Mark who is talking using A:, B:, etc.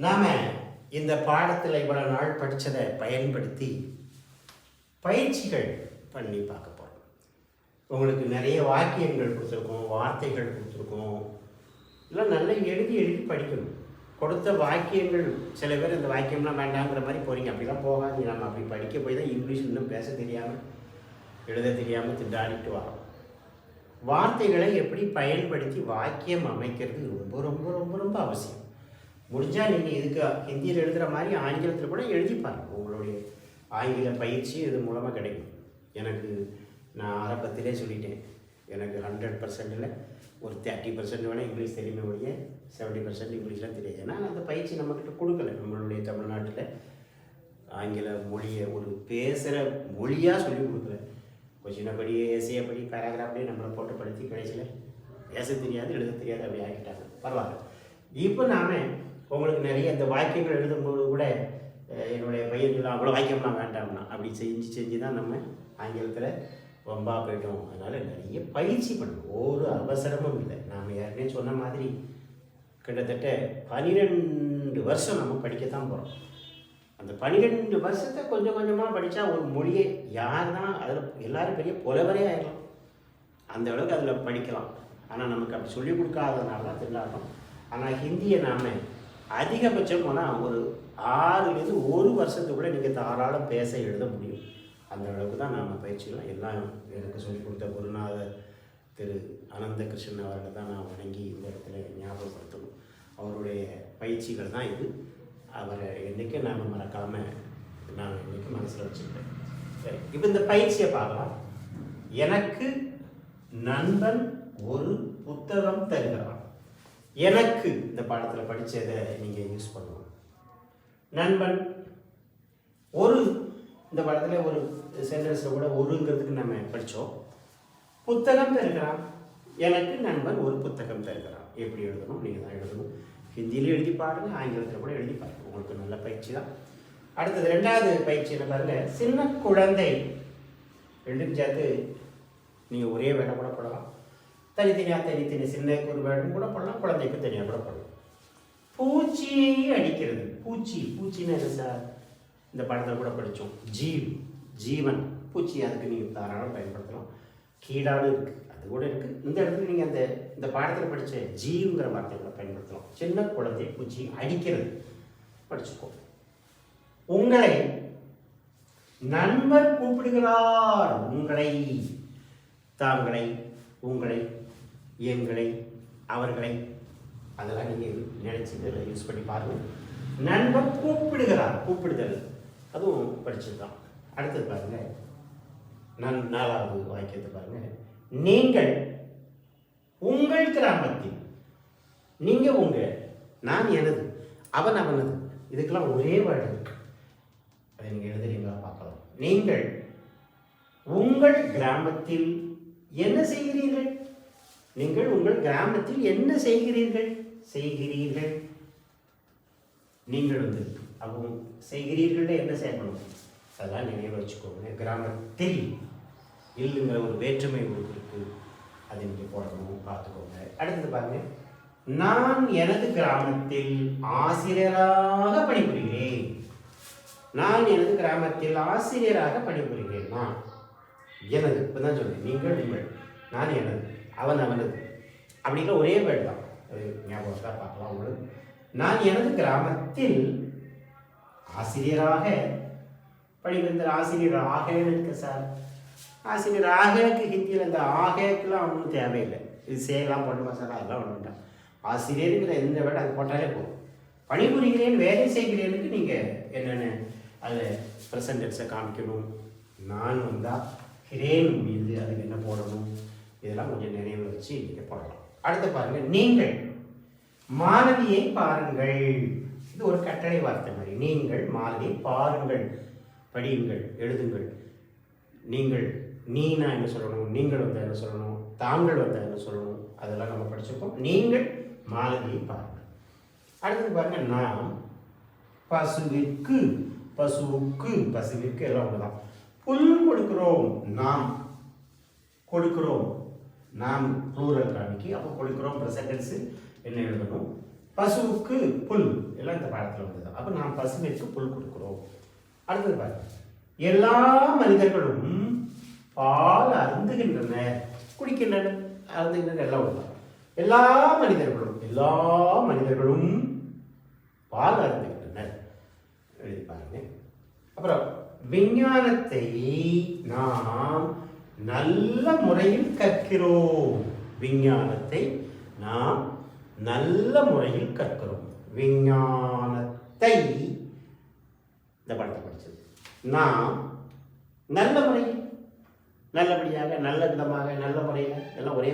A: நாம் இந்த பாடத்தில் இவ்வளோ நாள் படித்ததை பயன்படுத்தி பயிற்சிகள் பண்ணி பார்க்க போகிறோம். உங்களுக்கு நிறைய வாக்கியங்கள் கொடுத்துருக்கோம், வார்த்தைகள் கொடுத்துருக்கோம். எல்லாம் நல்லா எழுதி எழுதி படிக்கணும். கொடுத்த வாக்கியங்கள் சில பேர் இந்த வாக்கியம்லாம் வேண்டாங்கிற மாதிரி போகிறீங்க. அப்படிலாம் போகாது. நம்ம அப்படி படிக்க போய் தான் இங்கிலீஷ் இன்னும் பேச தெரியாமல் எழுத தெரியாமல் திண்டாடிட்டு வரோம். வார்த்தைகளை எப்படி பயன்படுத்தி வாக்கியம் அமைக்கிறது ரொம்ப ரொம்ப ரொம்ப ரொம்ப அவசியம். முடிஞ்சால் நீங்கள் இதுக்கு ஹிந்தியில் எழுதுகிற மாதிரி ஆங்கிலத்தில் கூட எழுதி பாருங்கள். உங்களுடைய ஆங்கில பயிற்சி இது மூலமாக கிடைக்கும். எனக்கு நான் ஆரம்பத்திலே சொல்லிட்டேன், எனக்கு 100%ல் ஒரு 30% வேணால் இங்கிலீஷ் தெரியுமே ஒழிய 70% இங்கிலீஷ்லாம் தெரியாது. ஏன்னா அந்த பயிற்சி நம்மக்கிட்ட கொடுக்கல. நம்மளுடைய தமிழ்நாட்டில் ஆங்கில மொழியை ஒரு பேசுகிற மொழியாக சொல்லி கொடுக்கல. கொஷினப்படி ஏசியப்படி பேராகிராஃப்லேயே நம்மளை போட்டு படுத்தி கடைசியில் பேச தெரியாது, எழுத தெரியாது, அப்படி ஆகிட்டாங்க. பரவாயில்ல. இப்போ நாம் உங்களுக்கு நிறைய இந்த வாக்கியங்கள் எழுதும்போது கூட என்னுடைய பையன்கள்லாம் அவ்வளோ வாக்கியம்லாம் வேண்டாம்னா அப்படி செஞ்சு தான் நம்ம ஆங்கிலத்தில் ரொம்ப போய்ட்டோம். அதனால் நிறைய பயிற்சி பண்ணணும். ஒரு அவசரமும் இல்லை. நாம் ஏற்கனவே சொன்ன மாதிரி கிட்டத்தட்ட 12 வருஷம் நம்ம படிக்கத்தான் போகிறோம். அந்த 12 வருஷத்தை கொஞ்சம் கொஞ்சமாக படித்தா ஒரு மொழியை யார் தான் அதில் எல்லோரும் பெரிய புலவரே ஆகிடலாம். அந்த அளவுக்கு அதில் படிக்கலாம். ஆனால் நமக்கு அப்படி சொல்லிக் கொடுக்காததுனால தான் திண்டாடும். ஆனால் ஹிந்தியை நாம் அதிகபட்சம் போனால் ஒரு 6லேருந்து 1 வருஷத்துக்குள்ளே நீங்கள் தாராளம் பேச எழுத முடியும். அந்த அளவுக்கு தான் நாம் பயிற்சிலாம் எல்லாம் எனக்கு சொல்லிக் கொடுத்த குருநாதர் திரு அனந்த கிருஷ்ணன் அவர்கள் தான் நான் வணங்கி இந்த இடத்துல ஞாபகப்படுத்தணும். அவருடைய பயிற்சிகள் தான் இது. அவரை என்றைக்கும் நாம் மறக்காமல் நான் என்றைக்கும் மனசில் வச்சுருப்பேன். சரி, இப்போ இந்த பயிற்சியை பார்க்கலாம். எனக்கு நண்பன் ஒரு புத்தகம் தருகிறான். எனக்கு இந்த பாடத்தில் படித்ததை நீங்கள் யூஸ் பண்ணுவோம். நண்பன் ஒரு இந்த பாடத்தில் ஒரு சென்டென்ஸில் கூட ஒருங்கிறதுக்கு நம்ம படித்தோம். புத்தகம் தருகிறான். எனக்கு நண்பன் ஒரு புத்தகம் தருகிறான். எப்படி எழுதணும்? நீங்கள் தான் எழுதணும். ஹிந்தியிலையும் எழுதி பாருங்கள், ஆங்கிலத்தில் கூட எழுதி பாருங்கள். உங்களுக்கு நல்ல பயிற்சி தான். அடுத்தது 2வது பயிற்சி என்ன பாருங்கள். சின்ன குழந்தை ரெண்டுக்கும் சேர்த்து நீங்கள் ஒரே வேலை கூட போடலாம். தனித்தனி சின்ன ஒரு வேடம் கூட போடலாம். குழந்தைக்கு தனியாக கூட போடலாம். பூச்சியை அடிக்கிறது. பூச்சின்னு என்ன சார்? இந்த படத்தில் கூட படித்தோம். ஜீவன் பூச்சி. அதுக்கு நீங்கள் தாராளம் பயன்படுத்தலாம். கீடானு இருக்குது, அது கூட இருக்குது. இந்த இடத்துல நீங்கள் இந்த பாடத்தில் படித்த ஜீவுங்கிற வார்த்தைகளை பயன்படுத்தலாம். சின்ன குழந்தை பூச்சி அடிக்கிறது படிச்சுக்கோ. உங்களை நண்பர் கூப்பிடுகிறார். உங்களை, தாங்களை, உங்களை, எங்களை, அவர்களை, அதெல்லாம் நீங்கள் நினைச்சு இதில் யூஸ் பண்ணி பாருங்கள். நண்பர் கூப்பிடுகிறார். கூப்பிடுதல் அதுவும் படிச்சது தான். அடுத்தது பாருங்கள். 4வது வாக்கியத்தை பாருங்கள். நீங்கள் உங்கள் கிராமத்தில், நீங்கள் உங்கள், நான் எனது, அவன் அவனது, இதுக்கெல்லாம் ஒரே வேர்டு இருக்கு. அதை நீங்கள் எழுதுறீங்களா பார்க்கலாம். நீங்கள் உங்கள் கிராமத்தில் என்ன செய்கிறீர்கள்? நீங்கள் உங்கள் கிராமத்தில் என்ன செய்கிறீர்கள்? நீங்கள் அவங்க செய்கிறீர்கள் என்ன செய்யணும்? அதெல்லாம் நினைவு வச்சுக்கோங்க. கிராமத்தில் இல்லுங்கிற ஒரு வேற்றுமை இருக்கு, அதை நீங்கள் போடணும், பார்த்துக்கோங்க. அடுத்தது பாருங்க. நான் எனது கிராமத்தில் ஆசிரியராக பணிபுரிகிறேன். நான் எனது கிராமத்தில் ஆசிரியராக பணிபுரிகிறேன். நான் எனது இப்போதான் சொன்னேன். நீங்கள் உங்கள், நான் எனது, அவன் அவனது, அப்படிங்கிற ஒரே வேர்டு தான். அது ஞாபகத்தான் பார்க்கலாம் உங்களுக்கு. நான் எனது கிராமத்தில் ஆசிரியராக பணிபுரிந்த. ஆசிரியர் ஆகன்னு இருக்கு சார். ஆசிரியர் ஆகக்கு ஹிந்தியில் இந்த ஆகக்குலாம் ஒன்றும் தேவையில்லை. இது செய்யலாம் பண்ணுமா சார்? அதெல்லாம் ஒன்றும் வேண்டாம். ஆசிரியருங்கிற எந்த வேர்டு அது போட்டாலே போதும். பணிபுரிகிறேன், வேலை செய்கிறேனுக்கு நீங்கள் என்னென்ன அதில் ப்ரெசன்டென்ஸை காமிக்கணும். நான் வந்தால் ஹிரேன் முடியுது, அதுக்கு என்ன போடணும், இதெல்லாம் கொஞ்சம் நினைவு வச்சு நீங்கள் போடலாம். அடுத்து பாருங்கள். நீங்கள் மாணவியை பாருங்கள். இது ஒரு கட்டளை வார்த்தை மாதிரி. நீங்கள் மாணவியை பாருங்கள், படியுங்கள், எழுதுங்கள். நீங்கள், நீனா என்ன சொல்லணும், நீங்கள் வந்தால் என்ன சொல்லணும், தாங்கள் வந்தால் என்ன சொல்லணும், அதெல்லாம் நம்ம படிச்சிருக்கோம். நீங்கள் மாணவியை பாருங்கள். அடுத்தது பாருங்கள். நாம் பசுவிற்கு எல்லாம் ஒன்றுதான். புல் கொடுக்கிறோம். நாம் கொடுக்கிறோம். நாம் ப்ளூரல் காமிக்கு. அப்போ கொடுக்கிறோம் ப்ரெசன்டென்ஸு என்ன எழுதணும்? பசுவுக்கு புல் எல்லாம் இந்த பாடத்தில் வந்தது. அப்போ நாம் பசுவிற்கு புல் கொடுக்குறோம். அடுத்தது பாருங்க, எல்லா மனிதர்களும் பால் அருந்துகின்றனர், குடிக்கின்றனர், அருந்துகின்றனர், எல்லாம் ஒன்று. எல்லா மனிதர்களும் பால் அருந்துகின்றனர் எழுதி பாருங்க. அப்புறம் விஞ்ஞானத்தை நாம் நல்ல முறையில் கற்கிறோம். விஞ்ஞானத்தை நாம் நல்ல முறையில் கற்கிறோம். விஞ்ஞானத்தை இந்த படத்தை படிச்சது நாம் நல்ல முறையில், நல்லபடியாக, நல்ல விதமாக, நல்ல முறையில், எல்லாம் ஒரே